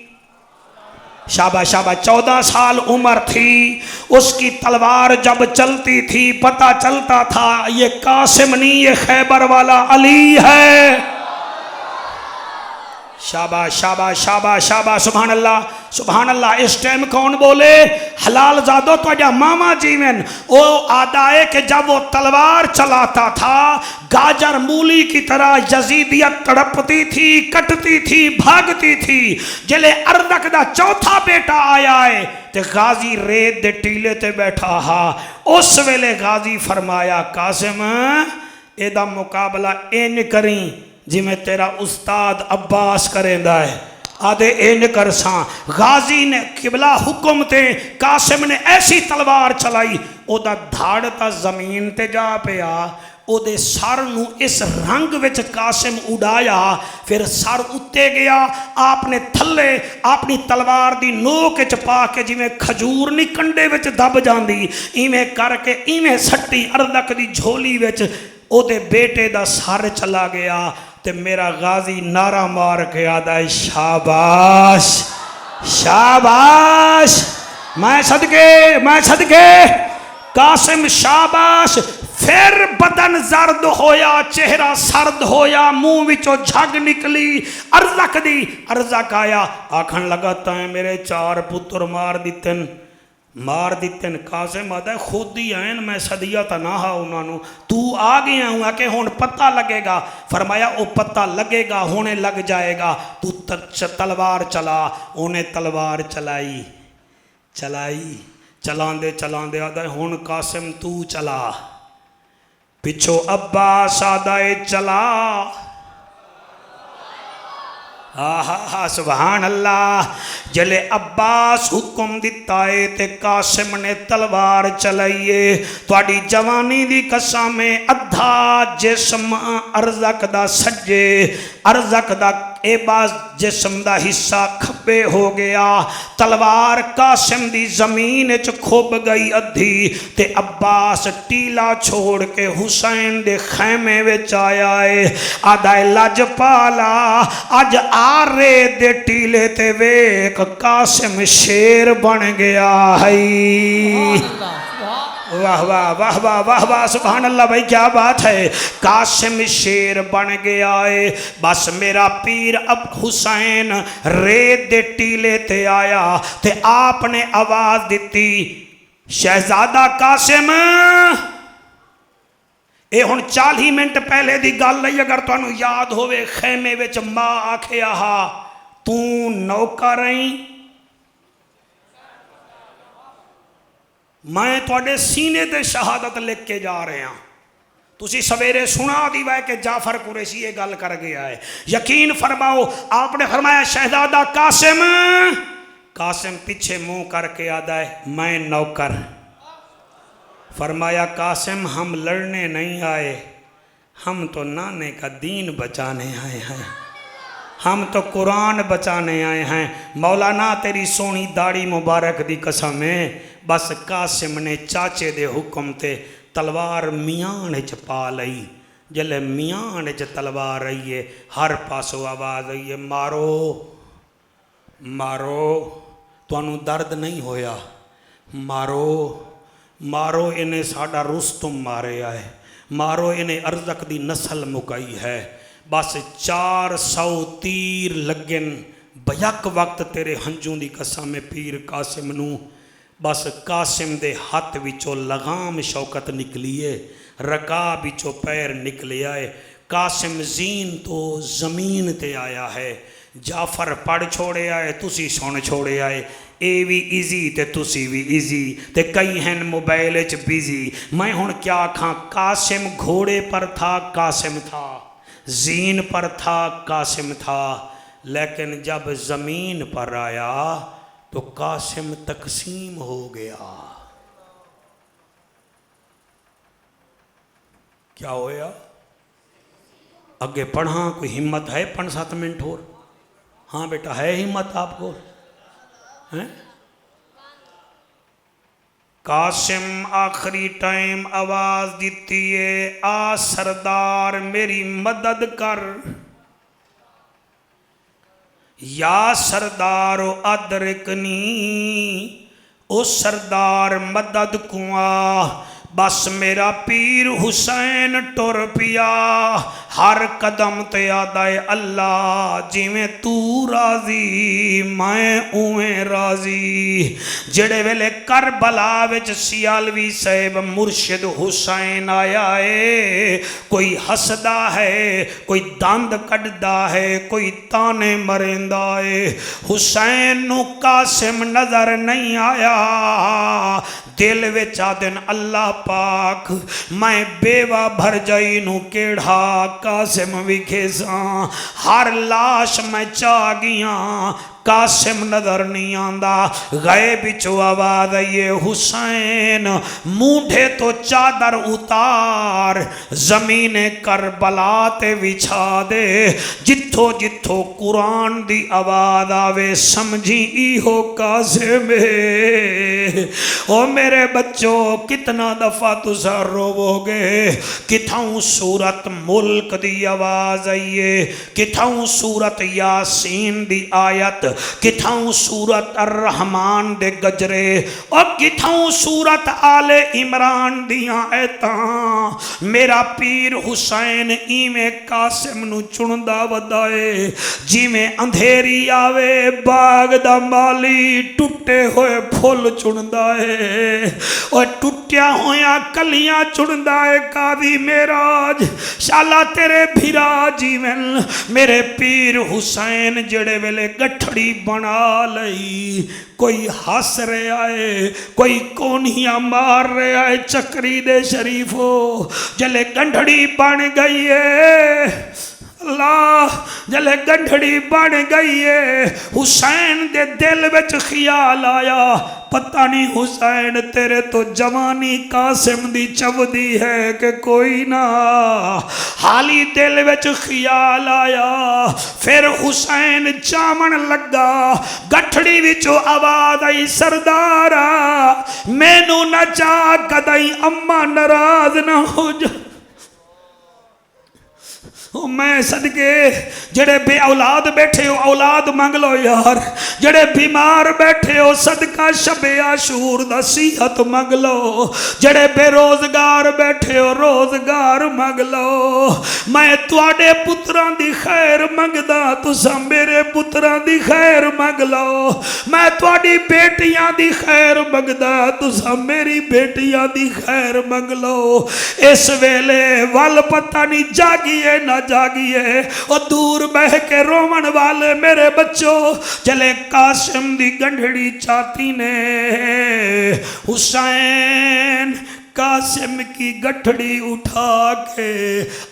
شابہ شابہ 14 سال عمر تھی. اس کی تلوار جب چلتی تھی پتہ چلتا تھا یہ قاسم نہیں یہ خیبر والا علی ہے. شابہ شابہ شابہ شابہ سبحان اللہ سبحان اللہ. اس ٹائم کون بولے حلال زادو تو جا ماما جیون. او آدھائے کہ جب وہ تلوار چلاتا تھا گاجر مولی کی طرح یزیدیت تڑپتی تھی کٹتی تھی بھاگتی تھی. جلے ارزق دا چوتھا بیٹا آیا ہے تے غازی ریت دے ٹیلے تے بیٹھا ہا. اس ویلے غازی فرمایا قاسم ایدہ مقابلہ این کریں جی میں تیرا استاد عباس کریں دا ہے. آدھے این کرساں. غازی نے قبلہ حکم تے قاسم نے ایسی تلوار چلائی او دا دھاڑتا زمین تے جا پیا. او دے سر نو اس رنگ وچ قاسم اڑایا. پھر سر اتے گیا. آپ نے تھلے اپنی تلوار دی نوک وچ پا کے جی میں کھجور نہیں کنڈے وچ دب جاندی ایویں کر کے ایویں سٹی ارزق دی جھولی وچ. او دے بیٹے دا سر چلا گیا. تے میرا غازی نعرہ مار کے آدھا ہے شاباش شاباش. میں صدقے قاسم شاباش. پھر بدن زرد ہویا چہرہ سرد ہویا منہ وچوں جھگ نکلی. ارزق آیا آکھن لگا تائیں میرے 4 پتر مار دیتن مار دیتے قاسم آتا ہے خود ہی آئین میں صدیہ تنہا انہوں نے تو آ گیا ہوں کہ ہون پتہ لگے گا فرمایا او پتہ لگے گا ہونے لگ جائے گا تو تلوار چلا انہیں تلوار چلائی چلان دے آتا ہے ہون قاسم تو چلا پچھو عباس آتا ہے چلا سبحان اللہ جلے عباس حکم دیتا ہے تے قاسم نے تلوار چلائیے تواڈی جوانی دی قسم ادھا جسم ارزق دا سجے ارزق دا اے باز جسم دا حصہ کھبے ہو گیا تلوار قاسم دی زمین چ کھب گئی ادھی تے عباس ٹیلا چھوڑ کے حسین دے خیمے وچ آیا ہے آدھائے لج پالا اج آرے دے ٹیلے تے ویک قاسم شیر بن گیا ہے واہ واہ واہ واہ واہ واہ سبحان اللہ بھائی کیا بات ہے قاسم شیر بن گیا ہے بس میرا پیر اب حسین ریت دے ٹیلے تے آیا تے آپ نے آواز دیتی شہزادہ قاسم اے ہن 40 منٹ پہلے دی گل نہیں اگر تانوں یاد ہوئے خیمے وچ ماں آکھے آہا تو نوکر رہیں میں توڑے سینے تے شہادت لکھ کے جا رہے ہیں تسی سویرے سنا دیوائے کہ جعفر قریشی یہ گل کر گیا ہے یقین فرماؤ آپ نے فرمایا شہزادہ قاسم پیچھے منہ کر کے آدھا ہے میں نوکر فرمایا قاسم ہم لڑنے نہیں آئے ہم تو نانے کا دین بچانے آئے ہیں ہم تو قرآن بچانے آئے ہیں مولانا تیری سونی داڑھی مبارک دی قسم ہے بس قاسم نے چاچے دے حکم تے تلوار میان چ پا لئی جلے میان چ تلوار رہی ہے ہر پاسو آواز رہی ہے مارو مارو تو انہوں درد نہیں ہویا مارو مارو انہیں ساڑا رستم مارے آئے مارو انہیں ارزق دی نسل مکئی ہے بس 400 تیر لگن بیک وقت تیرے ہنجوں دی قسم پیر قاسم نو بس قاسم دے ہاتھ وچوں لغام شوکت نکلیے رکا وچوں پیر نکلے آئے قاسم زین تو زمین تے آیا ہے جعفر پڑھ چھوڑے آئے تسی سن چھوڑے آئے اے بھی ایزی تے تسی بھی ایزی تے کئی ہیں موبائل اچ بیزی میں ہن کیا کھاں قاسم گھوڑے پر تھا قاسم تھا زین پر تھا قاسم تھا لیکن جب زمین پر آیا تو قاسم تقسیم ہو گیا کیا ہویا اگے پڑھاں کوئی ہمت ہے 5-7 منٹ ہو ہاں بیٹا ہے ہمت آپ کو قاسم آخری ٹائم آواز دیتی ہے آ سردار میری مدد کر یا سردار ادرکنی او سردار مدد کواں بس میرا پیر حسین ٹر پیا ہر قدم تے آدھائے اللہ جی میں تو راضی میں اویں راضی جڑے ویلے کربلا وچ سیالوی صاحب مرشد حسین آیا ہے کوئی ہسدا ہے کوئی دند کڈدا ہے کوئی تانے مریندا ہے حسین نو قاسم نظر نہیں آیا دل وچ آدن اللہ پاک میں بیوہ بھر جائی نو کیڑھا قاسم وکھے ساں ہر لاش میں چاہ گیاں قاسم نظر نہیں آندا غیب چو آواز آئیے حسین مونڈے تو چادر اتار زمین کربلا تے وچھا دے جتھو جتھو قرآن دی آواز آوے سمجھی ای ہو قاسم او میرے بچوں کتنا دفعہ تسا روو گے کتھاؤں سورت ملک دی آواز آئیے کتھاؤں سورت یاسین دی آیت کتھاؤں سورت الرحمن دے گجرے اور کتھاؤں سورت آل عمران دیاں ایتاں میرا پیر حسین ایویں قاسم نو چندا ودائے جی میں اندھیری آوے باغ دا مالی ٹوٹے ہوئے پھول چندا ہے اور ٹوٹیا ہویا کلیاں چندا ہے قاضی معراج شالا تیرے بھیرا جیون میرے پیر حسین جڑے ویلے گٹھڑی بنا لئی کوئی ہس رہے آئے کوئی کونیاں مار رہے آئے چکری دے شریفو جلے گنڈھڑی بن گئی ہے اللہ جلے گنڈھڑی بن گئی ہے حسین دے دل وچ خیال آیا پتہ نہیں حسین تیرے تو جوانی قاسم دی چودی ہے کہ کوئی نہ حالی دل وچ خیال آیا پھر حسین چامن لگا گٹھڑی وچو آواز آئی سردارا مینوں نہ چاہ کدائی اماں ناراض نہ ہو جا میں صدقے جڑے بے اولاد بیٹھے ہو اولاد مانگ لو یار جڑے بیمار بیٹھے ہو صدقہ شب عاشور دا صحت مانگ لو جڑے بے روزگار بیٹھے ہو روزگار مانگ لو میں تواڈے پتران دی خیر مانگدا تساں میرے پتران دی خیر مانگ لو میں تواڈی بیٹیاں دی خیر مانگدا تساں میری بیٹیاں دی خیر مانگ لو اس ویلے ول پتہ نہیں جاگیے نہ جاگیے اور دور بہ کے رومن والے میرے بچوں چلے قاسم دی گنڈھڑی چاہتی نے حسین قاسم کی گٹھڑی اٹھا کے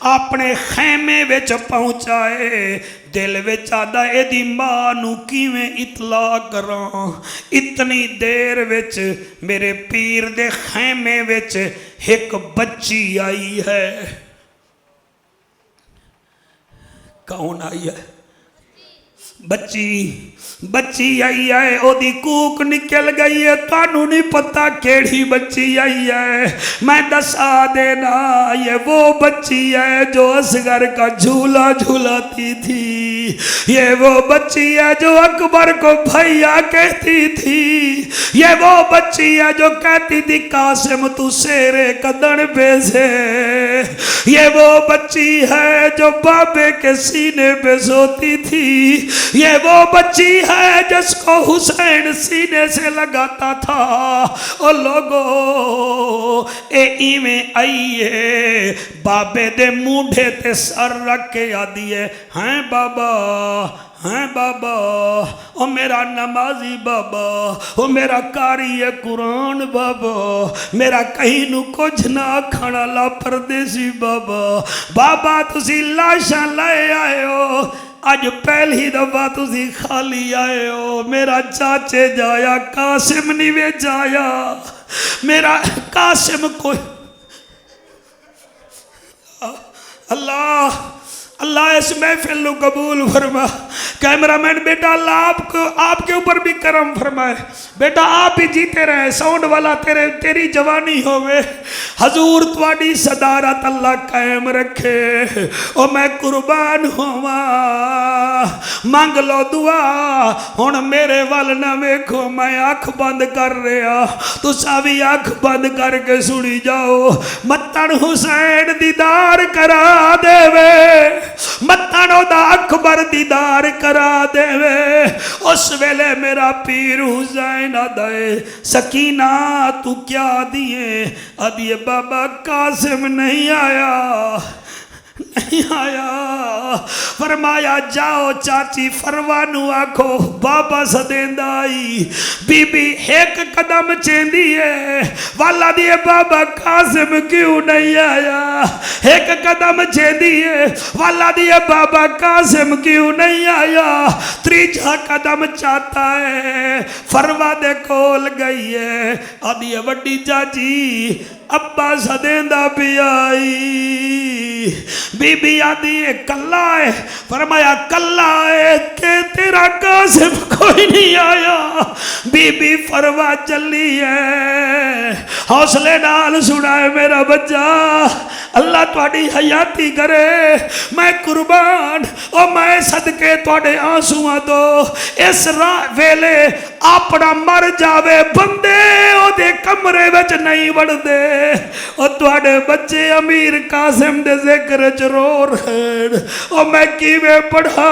اپنے خیمے وچ پہنچائے دل وچ آدا اے دی ماں نو کیویں اطلاع کراں اتنی دیر وچ میرے پیر دے خیمے وچ ایک بچی آئی ہے کون آئی ہے بچی آئی ہے او دی کوک نکل گئی ہے تانوں نہیں پتہ کیڑی بچی آئی ہے میں دسا دینا یہ وہ بچی ہے جو اصغر کا جھولا جھولاتی تھی یہ وہ بچی ہے جو اکبر کو بھیا کہتی تھی یہ وہ بچی ہے جو کہتی تھی قاسم تو سیرے قدر پہ سے یہ وہ بچی ہے جو بابے کے سینے پہ سوتی تھی یہ وہ بچی ہے جس کو حسین سینے سے لگاتا تھا اور لوگو اے ایویں آئیے بابے دے مونڈے تے سر رکھ کے آدیے ہیں بابا او میرا نمازی بابا او میرا قاری قرآن بابا میرا کہیں نو کچھ نہ کھانا لا پردیسی بابا تسی لاشاں لائے آئے ہو آج پہلی دفعہ تسی خالی آئے ہو میرا چاچے جایا قاسم نہیں وے جایا میرا قاسم کو اللہ اس محفل نو قبول فرما کیمرامین بیٹا اللہ آپ کے اوپر بھی کرم فرمائے بیٹا آپ بھی جیتے رہے ساؤنڈ والا تیری جوانی ہوئے حضور تواڈی صدارت اللہ قائم رکھے او میں قربان ہوا مانگ لو دعا ہن میرے وال نہ ویکھو میں آنکھ بند کر رہا تساں بھی آنکھ بند کر کے سنی جاؤ متن حسین دیدار کرا دے وے متنو دا اکبر دیدار کرا دے وے اس ویلے میرا پیر حسین آدھائے سکینہ تو کیا دیئے آدھیے بابا قاسم نہیں آیا فرمایا جاؤ چاچی فروانو آکھو بابا سدیندہ آئی بی بی ایک قدم چیندی ہے والا دیئے بابا قاسم کیوں نہیں آیا ایک قدم چیندی ہے والا دیئے بابا قاسم کیوں نہیں آیا تریجہ قدم چاہتا ہے فروا دے کول گئی ہے آدھیے وڈی چاچی ابا سدیندہ بھی آئی بی بی آدھی کلا ہے فرمایا کلا ہے کہ تیرا قاسم کوئی نہیں آیا بی بی فروا چلی ہے حوصلے نال سنا ہے میرا بچہ اللہ تواڈی حیاتی کرے میں قربان او میں صدقے تواڈے آنسواں تو اس ویلے اپنا مر جاوے بندے او دے کمرے وچ نہیں وڑ دے او تواڈے بچے امیر قاسم دے ذکر چ رو رہے او میں کیویں پڑھا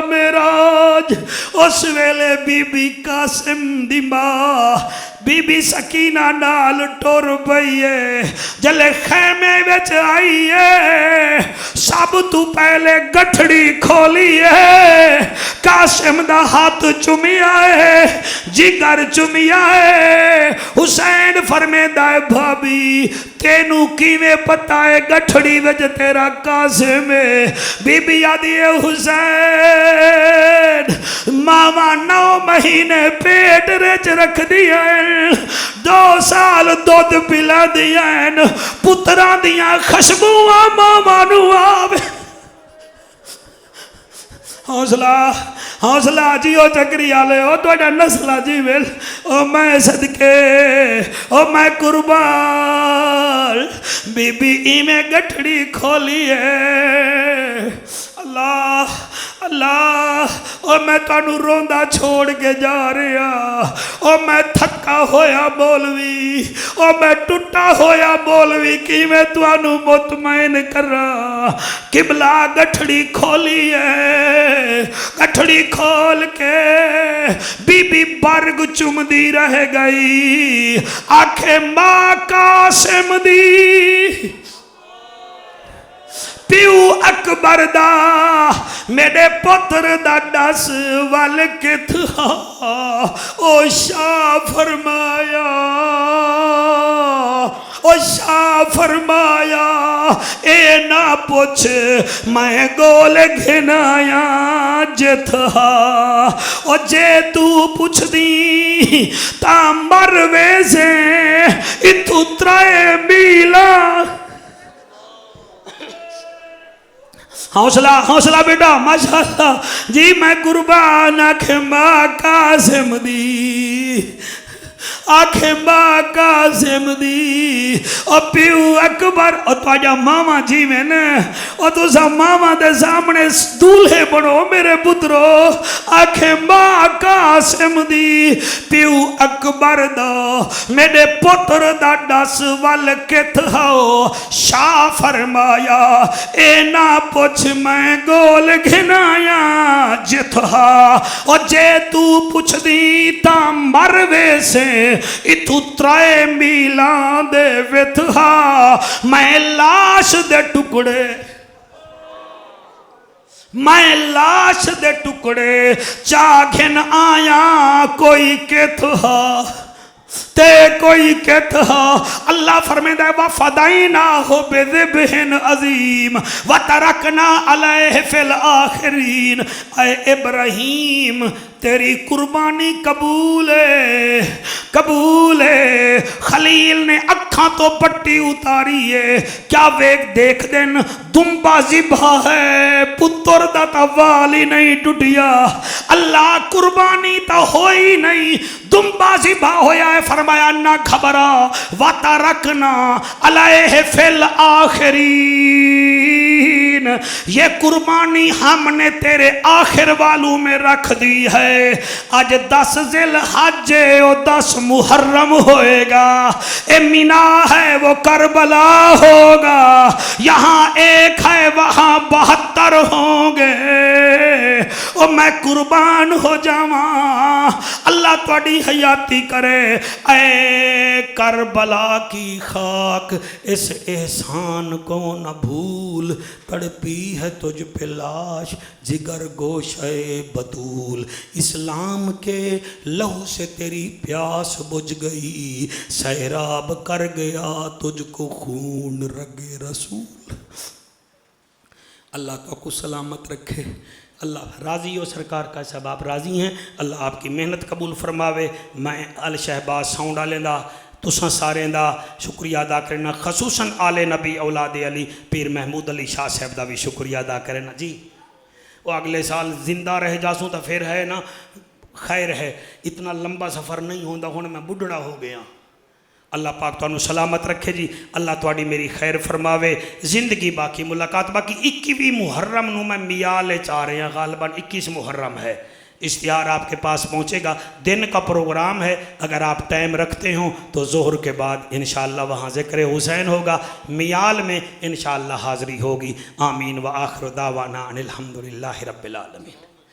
معراج اس ویلے بی بی قاسم دی ماں بی بی سکینہ نال ٹر پئیے جلے خیمے وچ آئیے سب تو پہلے گٹھڑی کھولی ہے قاسم دا ہاتھ چومیا ہے جگر چومیا ہے حسین فرمیدا ہے بھابی تینوں کیویں پتہ ہے گٹھڑی وچ تیرا قاسم ہے بی بی آدھی ہے حسین ماما 9 مہینے پیٹ رچ رکھ دیا ہے 2 سال دودھ پلا دیا ہے پتران دیاں خشبوਆਂ ماما نو آوے حوصلہ جی او چکری آلے او توڑا نسلہ جی ویل او میں صدقے او میں قربان بی بی ایمیں گٹھڑی کھولی ہے اللہ اللہ او میں تانوں روندہ چھوڑ کے جا رہا او میں تھکا ہویا بولوی او میں ٹوٹا ہویا بولوی کی میں تانوں مطمئن کر رہا قبلہ گٹھڑی کھولی ہے گٹھڑی کھول کے بی بی برگ چم دی رہ گئی آنکھیں ماں قاسم دی پیو اکبر دا میرے پتر دا دس وال کے تھا او شاہ فرمایا او شاہ فرمایا اے نہ پوچھ میں گول گھنایا جے تھا او جے تو پوچھ دی تا مروے سے اتو 3 میلا حوصلہ بیٹا ماشاءاللہ جی میں قربان آنکھیں ماں قاسم دی آنکھیں ماں قاسم دی او پیو اکبر او تواجہ ماما جی میں نے او تو سا ماما دے سامنے دولھے بڑھو میرے پترو آنکھیں ماں قاسم دی پیو اکبر دا میرے پتر دا 10 وال کے تھاؤ شاہ فرمایا اے نہ پوچھ میں گول گھنایا جتھا او جے تو پوچھ دی تا مروے سے اتو 3 میلان دے وتھا میں لاش دے ٹکڑے میں لاش دے ٹکڑے چاگھن آیا کوئی کے تھا تے کوئی کہتا اللہ فرمیدہ وَفَدَيْنَاهُ بِذِبْحٍ عَظِيمٍ وَتَرَكْنَا عَلَيْهِ فِي الْآخِرِينَ اے ابراہیم تیری قربانی قبول ہے خلیل نے اکھاں تو پٹی اتاری ہے کیا دیکھ دن دمبا ذبح ہے پتر دا تا والی نہیں ٹوٹیا اللہ قربانی تا ہوئی نہیں دمبا ذبح ہویا ہے فرمایا نہ گھبرا وَتَرَكْنَا عَلَيْهِ فِي الْآخِرِينَ یہ قربانی ہم نے تیرے آخر والوں میں رکھ دی ہے آج 10 ذی الحج اور 10 محرم ہوئے گا اے مینا ہے وہ کربلا ہوگا یہاں 1 ہے وہاں 72 ہوں گے اور میں قربان ہو جاواں اللہ تواڈی حیاتی کرے اے کربلا کی خاک اس احسان کو نہ بھول تڑپی ہے تجھ پہ لاش جگر گوشے بطول اسلام کے لہو سے تیری پیاس بجھ گئی سیراب کر گیا تجھ کو خون رگ رسول اللہ تو کو سلامت رکھے اللہ راضی ہو سرکار کا صاحب آپ راضی ہیں اللہ آپ کی محنت قبول فرماوے میں آل شہباز ساؤنڈ آلیں دا تساں سارے دا شکریہ ادا کرنا خصوصاً آل نبی اولاد علی پیر محمود علی شاہ صاحب دا بھی شکریہ ادا کرنا جی وہ اگلے سال زندہ رہ جاسوں تو پھر ہے نا خیر ہے اتنا لمبا سفر نہیں ہوندہ ہونے میں بڑھڑا ہو گیا اللہ پاک تانوں سلامت رکھے جی، اللہ تواڈی میری خیر فرماوے، زندگی باقی ملاقات باقی 21 محرم نو میں میال چاہ رہے ہیں، غالباً 21 محرم ہے، اشتہار آپ کے پاس پہنچے گا، دن کا پروگرام ہے، اگر آپ ٹائم رکھتے ہوں تو ظہر کے بعد انشاءاللہ وہاں ذکر حسین ہوگا، میال میں انشاءاللہ حاضری ہوگی۔ آمین و آخر دعوانا ان الحمدللہ رب العالمین۔